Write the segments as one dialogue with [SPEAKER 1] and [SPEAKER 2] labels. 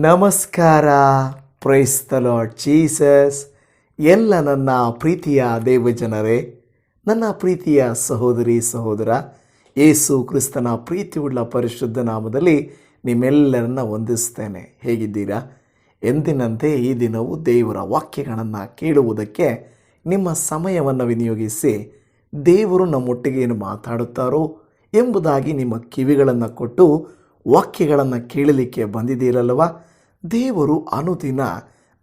[SPEAKER 1] ನಮಸ್ಕಾರ. Price the Lord Jesus. ಎಲ್ಲ ನನ್ನ ಪ್ರೀತಿಯ ದೇವಜನರೇ, ನನ್ನ ಪ್ರೀತಿಯ ಸಹೋದರಿ ಸಹೋದರ, ಯೇಸು ಕ್ರಿಸ್ತನ ಪ್ರೀತಿಯುಳ್ಳ ಪರಿಶುದ್ಧ ನಾಮದಲ್ಲಿ ನಿಮ್ಮೆಲ್ಲರನ್ನ ವಂದಿಸ್ತೇನೆ. ಹೇಗಿದ್ದೀರಾ? ಎಂದಿನಂತೆ ಈ ದಿನವೂ ದೇವರ ವಾಕ್ಯಗಳನ್ನು ಕೇಳುವುದಕ್ಕೆ ನಿಮ್ಮ ಸಮಯವನ್ನು ವಿನಿಯೋಗಿಸಿ ದೇವರು ನಮ್ಮೊಟ್ಟಿಗೆ ಏನು ಮಾತಾಡುತ್ತಾರೋ ಎಂಬುದಾಗಿ ನಿಮ್ಮ ಕಿವಿಗಳನ್ನು ಕೊಟ್ಟು ವಾಕ್ಯಗಳನ್ನು ಕೇಳಲಿಕ್ಕೆ ಬಂದಿದ್ದೀರಲ್ವ? ದೇವರು ಅನುದಿನ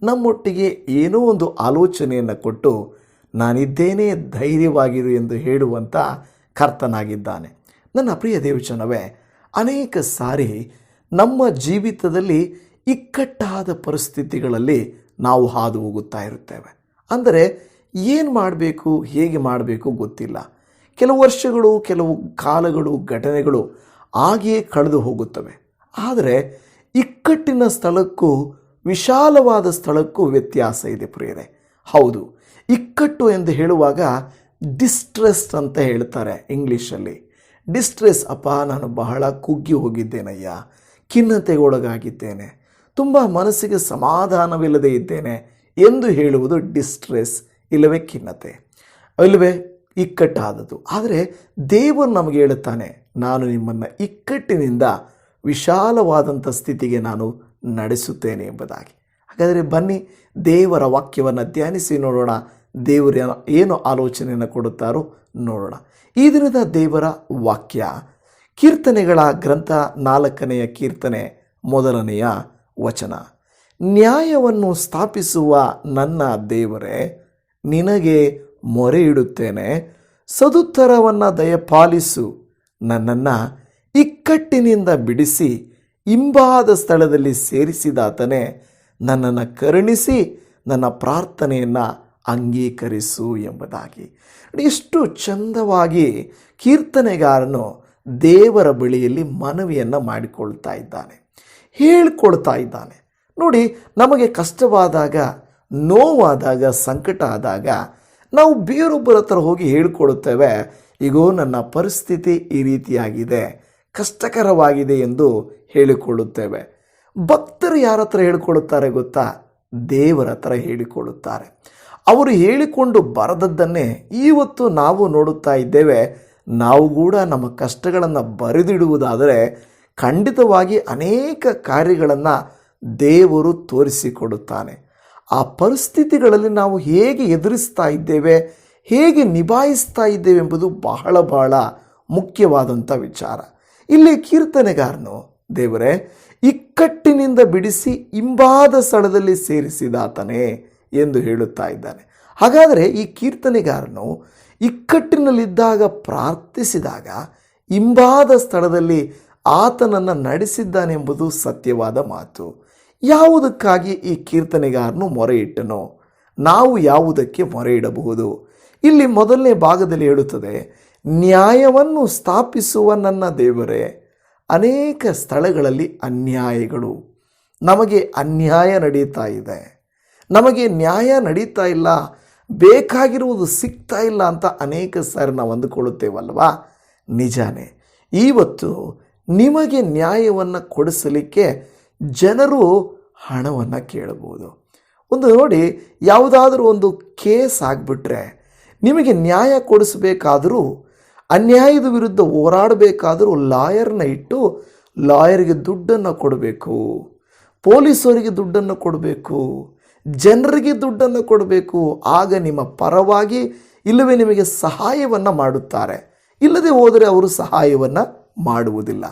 [SPEAKER 1] ನಮ್ಮೊಟ್ಟಿಗೆ ಏನೋ ಒಂದು ಆಲೋಚನೆಯನ್ನು ಕೊಟ್ಟು ನಾನಿದ್ದೇನೆ, ಧೈರ್ಯವಾಗಿರು ಎಂದು ಹೇಳುವಂಥ ಕರ್ತನಾಗಿದ್ದಾನೆ. ನನ್ನ ಪ್ರಿಯ ದೇವಜನವೇ, ಅನೇಕ ಸಾರಿ ನಮ್ಮ ಜೀವಿತದಲ್ಲಿ ಇಕ್ಕಟ್ಟಾದ ಪರಿಸ್ಥಿತಿಗಳಲ್ಲಿ ನಾವು ಹಾದು ಹೋಗುತ್ತಾ ಇರುತ್ತೇವೆ. ಅಂದರೆ ಏನು ಮಾಡಬೇಕು, ಹೇಗೆ ಮಾಡಬೇಕು ಗೊತ್ತಿಲ್ಲ. ಕೆಲವು ವರ್ಷಗಳು, ಕೆಲವು ಕಾಲಗಳು, ಘಟನೆಗಳು ಹಾಗೆಯೇ ಕಳೆದು ಹೋಗುತ್ತವೆ. ಆದರೆ ಇಕ್ಕಟ್ಟಿನ ಸ್ಥಳಕ್ಕೂ ವಿಶಾಲವಾದ ಸ್ಥಳಕ್ಕೂ ವ್ಯತ್ಯಾಸ ಇದೆ ಪ್ರಿಯರೇ. ಹೌದು, ಇಕ್ಕಟ್ಟು ಎಂದು ಹೇಳುವಾಗ ಡಿಸ್ಟ್ರೆಸ್ ಅಂತ ಹೇಳ್ತಾರೆ ಇಂಗ್ಲೀಷಲ್ಲಿ. ಡಿಸ್ಟ್ರೆಸ್, ಅಪ್ಪ ನಾನು ಬಹಳ ಕುಗ್ಗಿ ಹೋಗಿದ್ದೇನಯ್ಯ, ಖಿನ್ನತೆಗೊಳಗಾಗಿದ್ದೇನೆ, ತುಂಬ ಮನಸ್ಸಿಗೆ ಸಮಾಧಾನವಿಲ್ಲದೆ ಇದ್ದೇನೆ ಎಂದು ಹೇಳುವುದು ಡಿಸ್ಟ್ರೆಸ್, ಇಲ್ಲವೇ ಖಿನ್ನತೆ, ಇಲ್ಲವೇ ಇಕ್ಕಟ್ಟಾದದ್ದು. ಆದರೆ ದೇವರು ನಮಗೆ ಹೇಳುತ್ತಾನೆ, ನಾನು ನಿಮ್ಮನ್ನು ಇಕ್ಕಟ್ಟಿನಿಂದ ವಿಶಾಲವಾದಂಥ ಸ್ಥಿತಿಗೆ ನಾನು ನಡೆಸುತ್ತೇನೆ ಎಂಬುದಾಗಿ. ಹಾಗಾದರೆ ಬನ್ನಿ ದೇವರ ವಾಕ್ಯವನ್ನು ಧ್ಯಾನಿಸಿ ನೋಡೋಣ. ದೇವರು ಏನು ಆಲೋಚನೆಯನ್ನು ಕೊಡುತ್ತಾರೋ ನೋಡೋಣ. ಈ ದಿನದ ದೇವರ ವಾಕ್ಯ ಕೀರ್ತನೆಗಳ ಗ್ರಂಥ 4ನೇ ಕೀರ್ತನೆ 1ನೇ ವಚನ. ನ್ಯಾಯವನ್ನು ಸ್ಥಾಪಿಸುವ ನನ್ನ ದೇವರೇ, ನಿನಗೆ ಮೊರೆ ಇಡುತ್ತೇನೆ, ಸದುತ್ತರವನ್ನು ದಯಪಾಲಿಸು, ನನ್ನನ್ನು ಇಕ್ಕಟ್ಟಿನಿಂದ ಬಿಡಿಸಿ ಇಂಬಾದ ಸ್ಥಳದಲ್ಲಿ ಸೇರಿಸಿದಾತನೇ, ನನ್ನನ್ನು ಕರುಣಿಸಿ ನನ್ನ ಪ್ರಾರ್ಥನೆಯನ್ನು ಅಂಗೀಕರಿಸು ಎಂಬುದಾಗಿ. ಎಷ್ಟು ಚಂದವಾಗಿ ಕೀರ್ತನೆಗಾರನು ದೇವರ ಬಳಿಯಲ್ಲಿ ಮನವಿಯನ್ನು ಮಾಡಿಕೊಳ್ತಾ ಇದ್ದಾನೆ, ಹೇಳಿಕೊಳ್ತಾ ಇದ್ದಾನೆ. ನೋಡಿ, ನಮಗೆ ಕಷ್ಟವಾದಾಗ, ನೋವಾದಾಗ, ಸಂಕಟ ಆದಾಗ ನಾವು ಬೇರೊಬ್ಬರ ಹತ್ರ ಹೋಗಿ ಹೇಳಿಕೊಡುತ್ತೇವೆ, ಈಗೋ ನನ್ನ ಪರಿಸ್ಥಿತಿ ಈ ರೀತಿಯಾಗಿದೆ, ಕಷ್ಟಕರವಾಗಿದೆ ಎಂದು ಹೇಳಿಕೊಳ್ಳುತ್ತೇವೆ. ಭಕ್ತರು ಯಾರ ಹತ್ರ ಹೇಳಿಕೊಳ್ಳುತ್ತಾರೆ ಗೊತ್ತಾ? ದೇವರ ಹತ್ರ ಹೇಳಿಕೊಳ್ಳುತ್ತಾರೆ. ಅವರು ಹೇಳಿಕೊಂಡು ಬರದದ್ದನ್ನೇ ಇವತ್ತು ನಾವು ನೋಡುತ್ತಾ ಇದ್ದೇವೆ. ನಾವು ಕೂಡ ನಮ್ಮ ಕಷ್ಟಗಳನ್ನು ಬರೆದಿಡುವುದಾದರೆ ಖಂಡಿತವಾಗಿ ಅನೇಕ ಕಾರ್ಯಗಳನ್ನು ದೇವರು ತೋರಿಸಿಕೊಡುತ್ತಾನೆ. ಆ ಪರಿಸ್ಥಿತಿಗಳಲ್ಲಿ ನಾವು ಹೇಗೆ ಎದುರಿಸ್ತಾ ಇದ್ದೇವೆ, ಹೇಗೆ ನಿಭಾಯಿಸ್ತಾ ಇದ್ದೇವೆ ಎಂಬುದು ಬಹಳ ಬಹಳ ಮುಖ್ಯವಾದಂಥ ವಿಚಾರ. ಇಲ್ಲಿ ಕೀರ್ತನೆಗಾರನು, ದೇವರೇ ಇಕ್ಕಟ್ಟಿನಿಂದ ಬಿಡಿಸಿ ಇಂಬಾದ ಸ್ಥಳದಲ್ಲಿ ಸೇರಿಸಿದಾತನೇ ಎಂದು ಹೇಳುತ್ತಾ ಇದ್ದಾನೆ. ಹಾಗಾದರೆ ಈ ಕೀರ್ತನೆಗಾರನು ಇಕ್ಕಟ್ಟಿನಲ್ಲಿದ್ದಾಗ ಪ್ರಾರ್ಥಿಸಿದಾಗ ಇಂಬಾದ ಸ್ಥಳದಲ್ಲಿ ಆತನನ್ನು ನಡೆಸಿದ್ದಾನೆಂಬುದು ಸತ್ಯವಾದ ಮಾತು. ಯಾವುದಕ್ಕಾಗಿ ಈ ಕೀರ್ತನೆಗಾರನು ಮೊರೆ ಇಟ್ಟನೋ, ನಾವು ಯಾವುದಕ್ಕೆ ಮೊರೆ ಇಡಬಹುದು? ಇಲ್ಲಿ ಮೊದಲನೇ ಭಾಗದಲ್ಲಿ ಹೇಳುತ್ತದೆ, ನ್ಯಾಯವನ್ನು ಸ್ಥಾಪಿಸುವ ನನ್ನ ದೇವರೇ. ಅನೇಕ ಸ್ಥಳಗಳಲ್ಲಿ ಅನ್ಯಾಯಗಳು, ನಮಗೆ ಅನ್ಯಾಯ ನಡೀತಾ ಇದೆ, ನಮಗೆ ನ್ಯಾಯ ನಡೀತಾ ಇಲ್ಲ, ಬೇಕಾಗಿರುವುದು ಸಿಗ್ತಾ ಇಲ್ಲ ಅಂತ ಅನೇಕ ಸಾರಿ ನಾವು ಅಂದುಕೊಳ್ಳುತ್ತೇವಲ್ವಾ? ನಿಜಾನೇ. ಇವತ್ತು ನಿಮಗೆ ನ್ಯಾಯವನ್ನು ಕೊಡಿಸಲಿಕ್ಕೆ ಜನರು ಹಣವನ್ನು ಕೇಳಬಹುದು. ಒಂದು ನೋಡಿ, ಯಾವುದಾದ್ರೂ ಒಂದು ಕೇಸ್ ಆಗಿಬಿಟ್ರೆ ನಿಮಗೆ ನ್ಯಾಯ ಕೊಡಿಸಬೇಕಾದರೂ, ಅನ್ಯಾಯದ ವಿರುದ್ಧ ಹೋರಾಡಬೇಕಾದರೂ ಲಾಯರ್ನ ಇಟ್ಟು ಲಾಯರ್ಗೆ ದುಡ್ಡನ್ನು ಕೊಡಬೇಕು, ಪೊಲೀಸರಿಗೆ ದುಡ್ಡನ್ನು ಕೊಡಬೇಕು, ಜನರಿಗೆ ದುಡ್ಡನ್ನು ಕೊಡಬೇಕು. ಆಗ ನಿಮ್ಮ ಪರವಾಗಿ ಇಲ್ಲವೇ ನಿಮಗೆ ಸಹಾಯವನ್ನು ಮಾಡುತ್ತಾರೆ. ಇಲ್ಲದೆ ಹೋದರೆ ಅವರು ಸಹಾಯವನ್ನು ಮಾಡುವುದಿಲ್ಲ.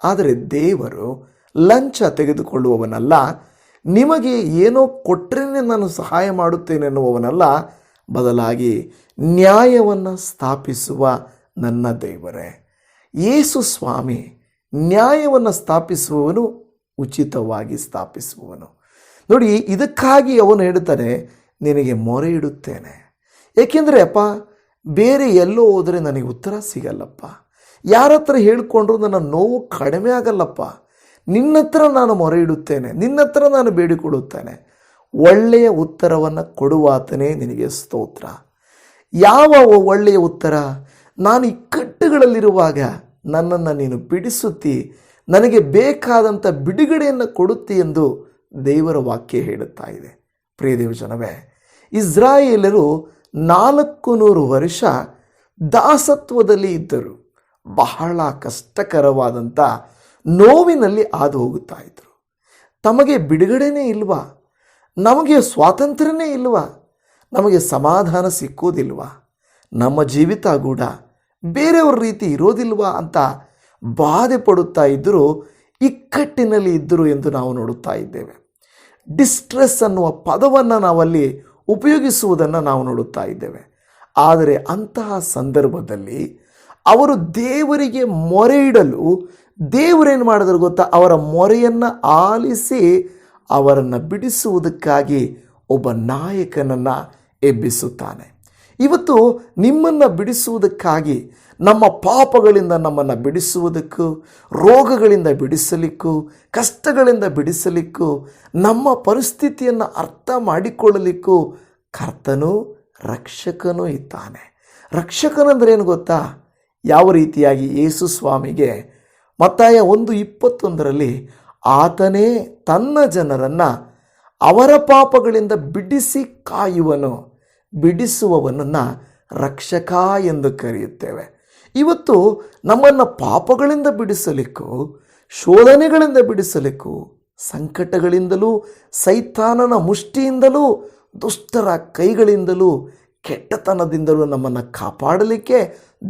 [SPEAKER 1] ಆದರೆ ದೇವರು ಲಂಚ ತೆಗೆದುಕೊಳ್ಳುವವನಲ್ಲ, ನಿಮಗೆ ಏನೋ ಕೊಟ್ಟರೆ ನಾನು ಸಹಾಯ ಮಾಡುತ್ತೇನೆ ಎನ್ನುವವನಲ್ಲ, ಬದಲಾಗಿ ನ್ಯಾಯವನ್ನು ಸ್ಥಾಪಿಸುವ ನನ್ನ ದೇವರೇ. ಯೇಸು ಸ್ವಾಮಿ ನ್ಯಾಯವನ್ನು ಸ್ಥಾಪಿಸುವವನು, ಉಚಿತವಾಗಿ ಸ್ಥಾಪಿಸುವವನು. ನೋಡಿ, ಇದಕ್ಕಾಗಿ ಅವನು ಹೇಳ್ತಾನೆ, ನಿನಗೆ ಮೊರೆ ಇಡುತ್ತೇನೆ. ಏಕೆಂದರೆ ಅಪ್ಪ, ಬೇರೆ ಎಲ್ಲೋ ಹೋದರೆ ನನಗೆ ಉತ್ತರ ಸಿಗಲ್ಲಪ್ಪ, ಯಾರ ಹತ್ರ ಹೇಳಿಕೊಂಡ್ರೂ ನನ್ನ ನೋವು ಕಡಿಮೆ ಆಗಲ್ಲಪ್ಪ, ನಿನ್ನ ಹತ್ರ ನಾನು ಮೊರೆ ಇಡುತ್ತೇನೆ, ನಿನ್ನ ಹತ್ರ ನಾನು ಬೇಡಿಕೊಡುತ್ತೇನೆ. ಒಳ್ಳೆಯ ಉತ್ತರವನ್ನು ಕೊಡುವಾತನೇ ನಿನಗೆ ಸ್ತೋತ್ರ. ಯಾವ ಒಳ್ಳೆಯ ಉತ್ತರ? ನಾನು ಇಕ್ಕಟ್ಟುಗಳಲ್ಲಿರುವಾಗ ನನ್ನನ್ನು ನೀನು ಬಿಡಿಸುತ್ತಿ, ನನಗೆ ಬೇಕಾದಂಥ ಬಿಡುಗಡೆಯನ್ನು ಕೊಡುತ್ತಿ ಎಂದು ದೇವರ ವಾಕ್ಯ ಹೇಳುತ್ತಾ ಇದೆ. ಪ್ರಿಯ ದೇವಜನವೇ, ಇಸ್ರಾಯೇಲರು 400 ವರ್ಷ ದಾಸತ್ವದಲ್ಲಿ ಇದ್ದರು. ಬಹಳ ಕಷ್ಟಕರವಾದಂಥ ನೋವಿನಲ್ಲಿ ಹಾದು ಹೋಗುತ್ತಾ ಇದ್ದರು. ತಮಗೆ ಬಿಡುಗಡೆನೇ ಇಲ್ವಾ? ನಮಗೆ ಸ್ವಾತಂತ್ರ್ಯನೇ ಇಲ್ವಾ? ನಮಗೆ ಸಮಾಧಾನ ಸಿಕ್ಕೋದಿಲ್ವಾ? ನಮ್ಮ ಜೀವಿತ ಕೂಡ ಬೇರೆಯವ್ರ ರೀತಿ ಇರೋದಿಲ್ವಾ ಅಂತ ಬಾಧೆ ಪಡುತ್ತಾ ಇದ್ದರು, ಇಕ್ಕಟ್ಟಿನಲ್ಲಿ ಇದ್ದರು ಎಂದು ನಾವು ನೋಡುತ್ತಾ ಇದ್ದೇವೆ. ಡಿಸ್ಟ್ರೆಸ್ ಅನ್ನುವ ಪದವನ್ನು ನಾವಲ್ಲಿ ಉಪಯೋಗಿಸುವುದನ್ನು ನಾವು ನೋಡುತ್ತಾ ಇದ್ದೇವೆ. ಆದರೆ ಅಂತಹ ಸಂದರ್ಭದಲ್ಲಿ ಅವರು ದೇವರಿಗೆ ಮೊರೆ ಇಡಲು ದೇವರೇನು ಮಾಡಿದ್ರು ಗೊತ್ತಾ? ಅವರ ಮೊರೆಯನ್ನು ಆಲಿಸಿ ಅವರನ್ನು ಬಿಡಿಸುವುದಕ್ಕಾಗಿ ಒಬ್ಬ ನಾಯಕನನ್ನು ಎಬ್ಬಿಸುತ್ತಾನೆ. ಇವತ್ತು ನಿಮ್ಮನ್ನು ಬಿಡಿಸುವುದಕ್ಕಾಗಿ, ನಮ್ಮ ಪಾಪಗಳಿಂದ ನಮ್ಮನ್ನು ಬಿಡಿಸುವುದಕ್ಕೂ, ರೋಗಗಳಿಂದ ಬಿಡಿಸಲಿಕ್ಕೂ, ಕಷ್ಟಗಳಿಂದ ಬಿಡಿಸಲಿಕ್ಕೂ, ನಮ್ಮ ಪರಿಸ್ಥಿತಿಯನ್ನು ಅರ್ಥ ಮಾಡಿಕೊಳ್ಳಲಿಕ್ಕೂ ಕರ್ತನು ರಕ್ಷಕನೂ ಇದ್ದಾನೆ. ರಕ್ಷಕನಂದ್ರೆ ಏನು ಗೊತ್ತಾ? ಯಾವ ರೀತಿಯಾಗಿ ಯೇಸು ಸ್ವಾಮಿಗೆ ಮತ್ತಾಯ 1:21 ಆತನೇ ತನ್ನ ಜನರನ್ನು ಅವರ ಪಾಪಗಳಿಂದ ಬಿಡಿಸಿ ಕಾಯುವನು, ಬಿಡಿಸುವವನನ್ನು ರಕ್ಷಕ ಎಂದು ಕರೆಯುತ್ತೇವೆ. ಇವತ್ತು ನಮ್ಮನ್ನು ಪಾಪಗಳಿಂದ ಬಿಡಿಸಲಿಕ್ಕೂ, ಶೋಧನೆಗಳಿಂದ ಬಿಡಿಸಲಿಕ್ಕೂ, ಸಂಕಟಗಳಿಂದಲೂ, ಸೈತಾನನ ಮುಷ್ಟಿಯಿಂದಲೂ, ದುಷ್ಟರ ಕೈಗಳಿಂದಲೂ, ಕೆಟ್ಟತನದಿಂದಲೂ ನಮ್ಮನ್ನು ಕಾಪಾಡಲಿಕ್ಕೆ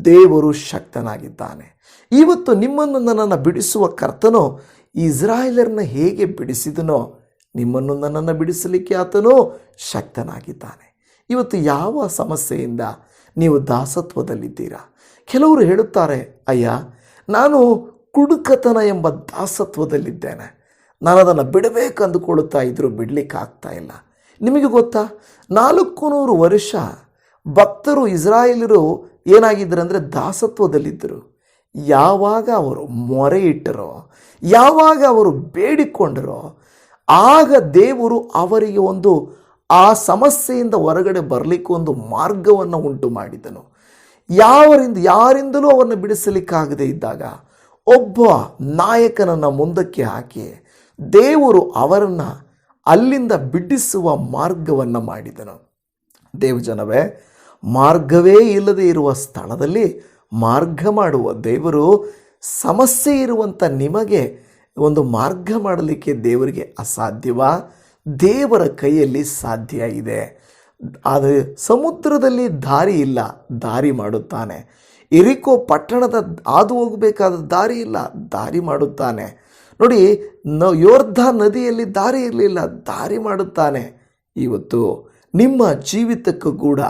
[SPEAKER 1] ದೇವರು ಶಕ್ತನಾಗಿದ್ದಾನೆ. ಇವತ್ತು ನಿಮ್ಮನ್ನು ನನ್ನನ್ನು ಬಿಡಿಸುವ ಕರ್ತನು ಇಸ್ರಾಯೇಲರನ್ನ ಹೇಗೆ ಬಿಡಿಸಿದನೋ, ನಿಮ್ಮನ್ನು ನನ್ನನ್ನು ಬಿಡಿಸಲಿಕ್ಕೆ ಆತನು ಶಕ್ತನಾಗಿದ್ದಾನೆ. ಇವತ್ತು ಯಾವ ಸಮಸ್ಯೆಯಿಂದ ನೀವು ದಾಸತ್ವದಲ್ಲಿದ್ದೀರಾ? ಕೆಲವರು ಹೇಳುತ್ತಾರೆ, ಅಯ್ಯ, ನಾನು ಕುಡುಕತನ ಎಂಬ ದಾಸತ್ವದಲ್ಲಿದ್ದೇನೆ, ನಾನು ಅದನ್ನು ಬಿಡಬೇಕು ಅಂದುಕೊಳ್ಳುತ್ತಾ ಇದ್ದರೂ ಬಿಡಲಿಕ್ಕಾಗ್ತಾ ಇಲ್ಲ. ನಿಮಗೆ ಗೊತ್ತಾ, 400 ವರ್ಷ ಭಕ್ತರು ಇಸ್ರಾಯೇಲರು ಏನಾಗಿದ್ದರು ಅಂದರೆ ದಾಸತ್ವದಲ್ಲಿದ್ದರು. ಯಾವಾಗ ಅವರು ಮೊರೆ ಇಟ್ಟರೋ, ಯಾವಾಗ ಅವರು ಬೇಡಿಕೊಂಡರೋ, ಆಗ ದೇವರು ಅವರಿಗೆ ಆ ಸಮಸ್ಯೆಯಿಂದ ಹೊರಗಡೆ ಬರಲಿಕ್ಕೆ ಒಂದು ಮಾರ್ಗವನ್ನು ಉಂಟು ಮಾಡಿದನು. ಯಾರಿಂದಲೂ ಅವರನ್ನು ಬಿಡಿಸಲಿಕ್ಕಾಗದೇ ಇದ್ದಾಗ ಒಬ್ಬ ನಾಯಕನನ್ನು ಮುಂದಕ್ಕೆ ಹಾಕಿ ದೇವರು ಅವರನ್ನು ಅಲ್ಲಿಂದ ಬಿಡಿಸುವ ಮಾರ್ಗವನ್ನು ಮಾಡಿದನು. ದೇವಜನವೇ, ಮಾರ್ಗವೇ ಇಲ್ಲದೆ ಇರುವ ಸ್ಥಳದಲ್ಲಿ ಮಾರ್ಗ ಮಾಡುವ ದೇವರು, ಸಮಸ್ಯೆ ಇರುವಂಥ ನಿಮಗೆ ಒಂದು ಮಾರ್ಗ ಮಾಡಲಿಕ್ಕೆ ದೇವರಿಗೆ ಅಸಾಧ್ಯವಾ? ದೇವರ ಕೈಯಲ್ಲಿ ಸಾಧ್ಯ ಇದೆ. ಆದರೆ ಸಮುದ್ರದಲ್ಲಿ ದಾರಿ ಇಲ್ಲ, ದಾರಿ ಮಾಡುತ್ತಾನೆ. ಎರಿಕೋ ಪಟ್ಟಣದ ಹಾದು ಹೋಗಬೇಕಾದ ದಾರಿ ಇಲ್ಲ, ದಾರಿ ಮಾಡುತ್ತಾನೆ. ನೋಡಿ, ಯೋರ್ದಾನ್ ನದಿಯಲ್ಲಿ ದಾರಿ ಇರಲಿಲ್ಲ, ದಾರಿ ಮಾಡುತ್ತಾನೆ. ಇವತ್ತು ನಿಮ್ಮ ಜೀವಿತಕ್ಕೂ ಕೂಡ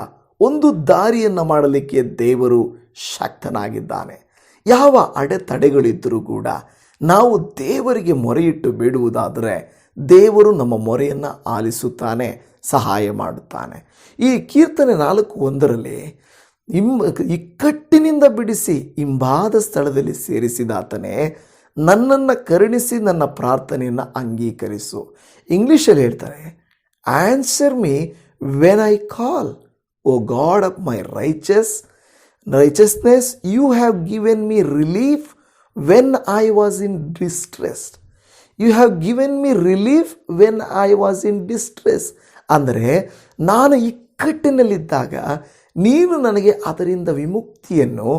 [SPEAKER 1] ಒಂದು ದಾರಿಯನ್ನು ಮಾಡಲಿಕ್ಕೆ ದೇವರು ಶಕ್ತನಾಗಿದ್ದಾನೆ. ಯಾವ ಅಡೆತಡೆಗಳಿದ್ದರೂ ಕೂಡ ನಾವು ದೇವರಿಗೆ ಮೊರೆಯಿಟ್ಟು ಬೇಡುವುದಾದರೆ ದೇವರು ನಮ್ಮ ಮೊರೆಯನ್ನು ಆಲಿಸುತ್ತಾನೆ, ಸಹಾಯ ಮಾಡುತ್ತಾನೆ. ಈ ಕೀರ್ತನೆ 4:1 ಇಕ್ಕಟ್ಟಿನಿಂದ ಬಿಡಿಸಿ ಇಂಬಾದ ಸ್ಥಳದಲ್ಲಿ ಸೇರಿಸಿದಾತನೇ, ನನ್ನನ್ನು ಕರುಣಿಸಿ ನನ್ನ ಪ್ರಾರ್ಥನೆಯನ್ನು ಅಂಗೀಕರಿಸು. ಇಂಗ್ಲೀಷಲ್ಲಿ ಹೇಳ್ತಾರೆ, answer me when I call, O god of my righteousness, you have given me relief when I was in distress. You have given me relief when I was in distress. ಅಂದರೆ ನಾನು ಇಕ್ಕಟ್ಟಿನಲ್ಲಿದ್ದಾಗ ನೀನು ನನಗೆ ಅದರಿಂದ ವಿಮುಕ್ತಿಯನ್ನು,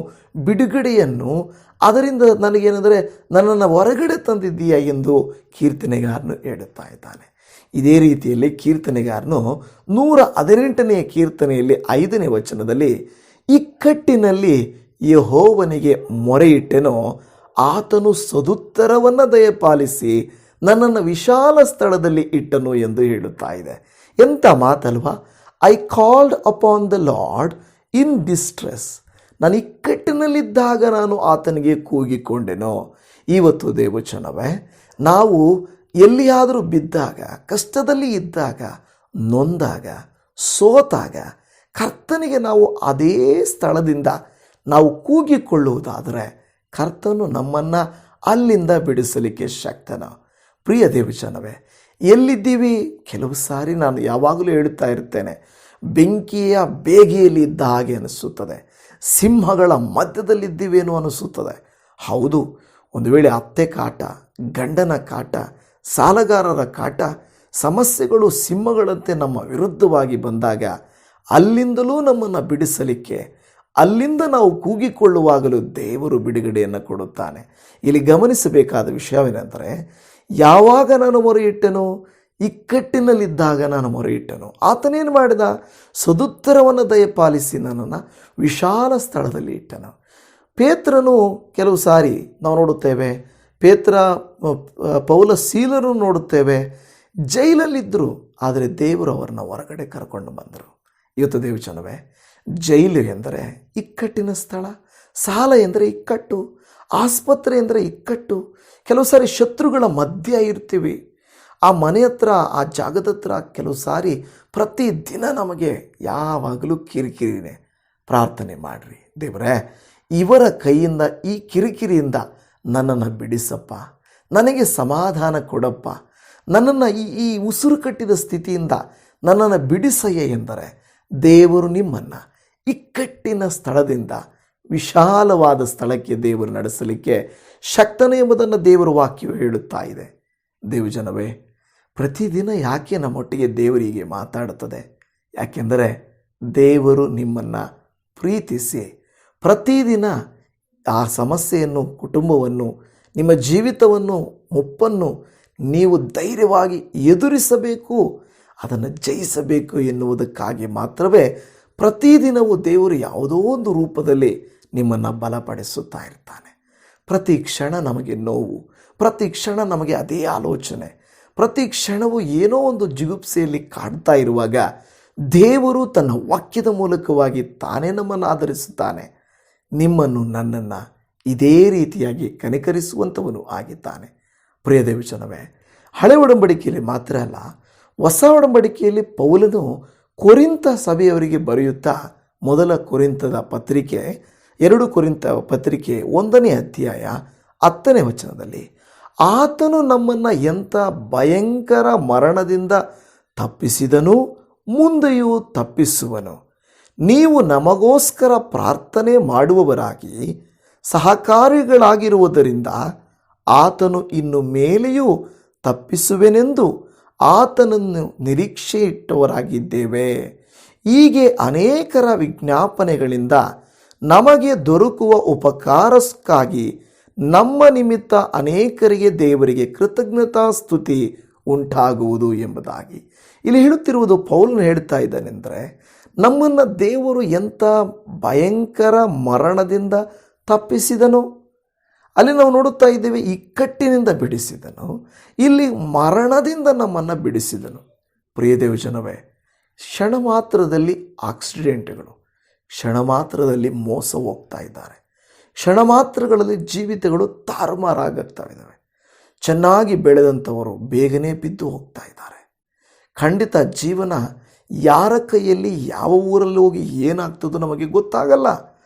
[SPEAKER 1] ಬಿಡುಗಡೆಯನ್ನು, ಅದರಿಂದ ನನಗೇನೆಂದರೆ ನನ್ನನ್ನು ಹೊರಗಡೆ ತಂದಿದ್ದೀಯಾ ಎಂದು ಕೀರ್ತನೆಗಾರನು ಹೇಳುತ್ತಾ ಇದ್ದಾನೆ. ಇದೇ ರೀತಿಯಲ್ಲಿ ಕೀರ್ತನೆಗಾರನು 118ನೇ ಕೀರ್ತನೆಯಲ್ಲಿ 5ನೇ ವಚನದಲ್ಲಿ, ಇಕ್ಕಟ್ಟಿನಲ್ಲಿ ಯೆಹೋವನಿಗೆ ಮೊರೆಯಿಟ್ಟೆನೋ, ಆತನು ಸದುತ್ತರವನ್ನು ದಯಪಾಲಿಸಿ ನನ್ನನ್ನು ವಿಶಾಲ ಸ್ಥಳದಲ್ಲಿ ಇಟ್ಟನು ಎಂದು ಹೇಳುತ್ತಾ ಇದೆ. ಎಂಥ ಮಾತಲ್ವಾ? I called upon the lord in distress. ನಾನು ಇಕ್ಕಟ್ಟಿನಲ್ಲಿದ್ದಾಗ ನಾನು ಆತನಿಗೆ ಕೂಗಿಕೊಂಡೆನೋ. ಇವತ್ತು ದೇವಚನವೇ, ನಾವು ಎಲ್ಲಿಯಾದರೂ ಬಿದ್ದಾಗ, ಕಷ್ಟದಲ್ಲಿ ಇದ್ದಾಗ, ನೊಂದಾಗ, ಸೋತಾಗ ಕರ್ತನಿಗೆ ನಾವು ಅದೇ ಸ್ಥಳದಿಂದ ನಾವು ಕೂಗಿಕೊಳ್ಳುವುದಾದರೆ ಕರ್ತನು ನಮ್ಮನ್ನು ಅಲ್ಲಿಂದ ಬಿಡಿಸಲಿಕ್ಕೆ ಶಕ್ತನ. ಪ್ರಿಯ ದೇವಜನವೇ, ಎಲ್ಲಿದ್ದೀವಿ? ಕೆಲವು ಸಾರಿ ನಾನು ಯಾವಾಗಲೂ ಹೇಳುತ್ತಾ ಇರ್ತೇನೆ, ಬೆಂಕಿಯ ಬೇಗೆಯಲ್ಲಿ ಇದ್ದ ಹಾಗೆ ಅನಿಸುತ್ತದೆ, ಸಿಂಹಗಳ ಮಧ್ಯದಲ್ಲಿದ್ದೀವೇನೋ ಅನಿಸುತ್ತದೆ. ಹೌದು, ಒಂದು ವೇಳೆ ಅತ್ತೆ ಕಾಟ, ಗಂಡನ ಕಾಟ, ಸಾಲಗಾರರ ಕಾಟ, ಸಮಸ್ಯೆಗಳು ಸಿಂಹಗಳಂತೆ ನಮ್ಮ ವಿರುದ್ಧವಾಗಿ ಬಂದಾಗ ಅಲ್ಲಿಂದಲೂ ನಮ್ಮನ್ನು ಬಿಡಿಸಲಿಕ್ಕೆ, ಅಲ್ಲಿಂದ ನಾವು ಕೂಗಿಕೊಳ್ಳುವಾಗಲೂ ದೇವರು ಬಿಡುಗಡೆಯನ್ನು ಕೊಡುತ್ತಾನೆ. ಇಲ್ಲಿ ಗಮನಿಸಬೇಕಾದ ವಿಷಯವೇನೆಂದರೆ, ಯಾವಾಗ ನಾನು ಮೊರೆಯಿಟ್ಟೆನೋ, ಇಕ್ಕಟ್ಟಿನಲ್ಲಿದ್ದಾಗ ನಾನು ಮೊರೆಯಿಟ್ಟನು. ಆತನೇನು ಮಾಡಿದ? ಸದುತ್ತರವನ್ನು ದಯಪಾಲಿಸಿ ನನ್ನನ್ನು ವಿಶಾಲ ಸ್ಥಳದಲ್ಲಿ ಇಟ್ಟನು. ಪೇತ್ರನು ಕೆಲವು ಸಾರಿ ನಾವು ನೋಡುತ್ತೇವೆ, ಪೌಲ ಸೀಲರು ನೋಡುತ್ತೇವೆ, ಜೈಲಲ್ಲಿದ್ದರು, ಆದರೆ ದೇವರು ಅವರನ್ನು ಹೊರಗಡೆ ಕರ್ಕೊಂಡು ಬಂದರು. ಇವತ್ತು ದೇವಜನವೇ, ಜೈಲು ಎಂದರೆ ಇಕ್ಕಟ್ಟಿನ ಸ್ಥಳ, ಸಾಲ ಎಂದರೆ ಇಕ್ಕಟ್ಟು, ಆಸ್ಪತ್ರೆ ಎಂದರೆ ಇಕ್ಕಟ್ಟು. ಕೆಲವು ಸಾರಿ ಶತ್ರುಗಳ ಮಧ್ಯ ಇರ್ತೀವಿ. ಆ ಮನೆ ಹತ್ರ, ಆ ಜಾಗದ ಹತ್ರ ಕೆಲವು ಸಾರಿ ಪ್ರತಿದಿನ ನಮಗೆ ಯಾವಾಗಲೂ ಕಿರಿಕಿರಿನೇ. ಪ್ರಾರ್ಥನೆ ಮಾಡಿರಿ, ದೇವರೇ ಇವರ ಕೈಯಿಂದ, ಈ ಕಿರಿಕಿರಿಯಿಂದ ನನ್ನನ್ನು ಬಿಡಿಸಪ್ಪ, ನನಗೆ ಸಮಾಧಾನ ಕೊಡಪ್ಪ, ನನ್ನನ್ನು ಈ ಉಸಿರು ಕಟ್ಟಿದ ಸ್ಥಿತಿಯಿಂದ ನನ್ನನ್ನು ಬಿಡಿಸಯ್ಯ ಎಂದರೆ ದೇವರು ನಿಮ್ಮನ್ನು ಇಕ್ಕಟ್ಟಿನ ಸ್ಥಳದಿಂದ ವಿಶಾಲವಾದ ಸ್ಥಳಕ್ಕೆ ದೇವರು ನಡೆಸಲಿಕ್ಕೆ ಶಕ್ತನೇ ಎಂಬುದನ್ನು ದೇವರ ವಾಕ್ಯವು ಹೇಳುತ್ತಾ ಇದೆ. ದೇವಜನವೇ, ಪ್ರತಿದಿನ ಯಾಕೆ ನಮ್ಮೊಟ್ಟಿಗೆ ದೇವರಿಗೆ ಮಾತಾಡುತ್ತದೆ? ಯಾಕೆಂದರೆ ದೇವರು ನಿಮ್ಮನ್ನು ಪ್ರೀತಿಸಿ ಪ್ರತಿದಿನ ಆ ಸಮಸ್ಯೆಯನ್ನು, ಕುಟುಂಬವನ್ನು, ನಿಮ್ಮ ಜೀವಿತವನ್ನು, ಮುಪ್ಪನ್ನು ನೀವು ಧೈರ್ಯವಾಗಿ ಎದುರಿಸಬೇಕು, ಅದನ್ನು ಜಯಿಸಬೇಕು ಎನ್ನುವುದಕ್ಕಾಗಿ ಮಾತ್ರವೇ ಪ್ರತಿದಿನವೂ ದೇವರು ಯಾವುದೋ ಒಂದು ರೂಪದಲ್ಲಿ ನಿಮ್ಮನ್ನು ಬಲಪಡಿಸುತ್ತಾ ಇರ್ತಾನೆ. ಪ್ರತಿ ಕ್ಷಣ ನಮಗೆ ನೋವು, ಪ್ರತಿ ಕ್ಷಣ ನಮಗೆ ಅದೇ ಆಲೋಚನೆ, ಪ್ರತಿ ಕ್ಷಣವೂ ಏನೋ ಒಂದು ಜಿಗುಪ್ಸೆಯಲ್ಲಿ ಕಾಡ್ತಾ ಇರುವಾಗ ದೇವರು ತನ್ನ ವಾಕ್ಯದ ಮೂಲಕವಾಗಿ ತಾನೇ ನಮ್ಮನ್ನು ಆಧರಿಸುತ್ತಾನೆ. ನಿಮ್ಮನ್ನು, ನನ್ನನ್ನು ಇದೇ ರೀತಿಯಾಗಿ ಕನಿಕರಿಸುವಂಥವನು ಆಗಿದ್ದಾನೆ. ಪ್ರಿಯ ದೇವಜನವೇ, ಹಳೆ ಒಡಂಬಡಿಕೆಯಲ್ಲಿ ಮಾತ್ರ ಅಲ್ಲ, ಹೊಸ ಒಡಂಬಡಿಕೆಯಲ್ಲಿ ಪೌಲನು ಕೊರಿಂಥ ಸಭೆಯವರಿಗೆ ಬರೆಯುತ್ತಾ ಮೊದಲ ಕೊರಿಂಥದ ಪತ್ರಿಕೆ, 2 ಕೊರಿಂಥ ಪತ್ರಿಕೆ 1ನೇ ಅಧ್ಯಾಯ 10ನೇ ವಚನದಲ್ಲಿ, ಆತನು ನಮ್ಮನ್ನು ಎಂಥ ಭಯಂಕರ ಮರಣದಿಂದ ತಪ್ಪಿಸಿದನು, ಮುಂದೆಯೂ ತಪ್ಪಿಸುವನು. ನೀವು ನಮಗೋಸ್ಕರ ಪ್ರಾರ್ಥನೆ ಮಾಡುವವರಾಗಿ ಸಹಕಾರಿಗಳಾಗಿರುವುದರಿಂದ ಆತನು ಇನ್ನು ಮೇಲೆಯೂ ತಪ್ಪಿಸುವೆನೆಂದು ಆತನನ್ನು ನಿರೀಕ್ಷೆ ಇಟ್ಟವರಾಗಿದ್ದೇವೆ. ಹೀಗೆ ಅನೇಕರ ವಿಜ್ಞಾಪನೆಗಳಿಂದ ನಮಗೆ ದೊರಕುವ ಉಪಕಾರಕ್ಕಾಗಿ ನಮ್ಮ ನಿಮಿತ್ತ ಅನೇಕರಿಗೆ ದೇವರಿಗೆ ಕೃತಜ್ಞತಾ ಸ್ತುತಿ ಉಂಟಾಗುವುದು ಎಂಬುದಾಗಿ ಇಲ್ಲಿ ಹೇಳುತ್ತಿರುವುದು. ಪೌಲನು ಹೇಳ್ತಾ ಇದ್ದಾನೆಂದರೆ, ನಮ್ಮನ್ನು ದೇವರು ಎಂಥ ಭಯಂಕರ ಮರಣದಿಂದ ತಪ್ಪಿಸಿದನು. ಅಲ್ಲಿ ನಾವು ನೋಡುತ್ತಾ ಇದ್ದೇವೆ, ಇಕ್ಕಟ್ಟಿನಿಂದ ಬಿಡಿಸಿದನು, ಇಲ್ಲಿ ಮರಣದಿಂದ ನಮ್ಮನ್ನು ಬಿಡಿಸಿದನು. ಪ್ರಿಯ ದೇವಜನವೇ, ಕ್ಷಣ ಮಾತ್ರದಲ್ಲಿ ಆಕ್ಸಿಡೆಂಟ್ಗಳು, ಕ್ಷಣ ಮಾತ್ರದಲ್ಲಿ ಮೋಸ ಹೋಗ್ತಾ ಇದ್ದಾರೆ, ಕ್ಷಣ ಮಾತ್ರಗಳಲ್ಲಿ ಜೀವಿತಗಳು ತಾರುಮಾರಾಗ್ತಾ ಇದ್ದಾವೆ. ಚೆನ್ನಾಗಿ ಬೆಳೆದಂಥವರು ಬೇಗನೆ ಬಿದ್ದು ಹೋಗ್ತಾ ಇದ್ದಾರೆ. ಖಂಡಿತ ಜೀವನ ಯಾರ ಕೈಯಲ್ಲಿ, ಯಾವ ಊರಲ್ಲಿ ಹೋಗಿ ಏನಾಗ್ತದೋ ನಮಗೆ ಗೊತ್ತಾಗಲ್ಲ.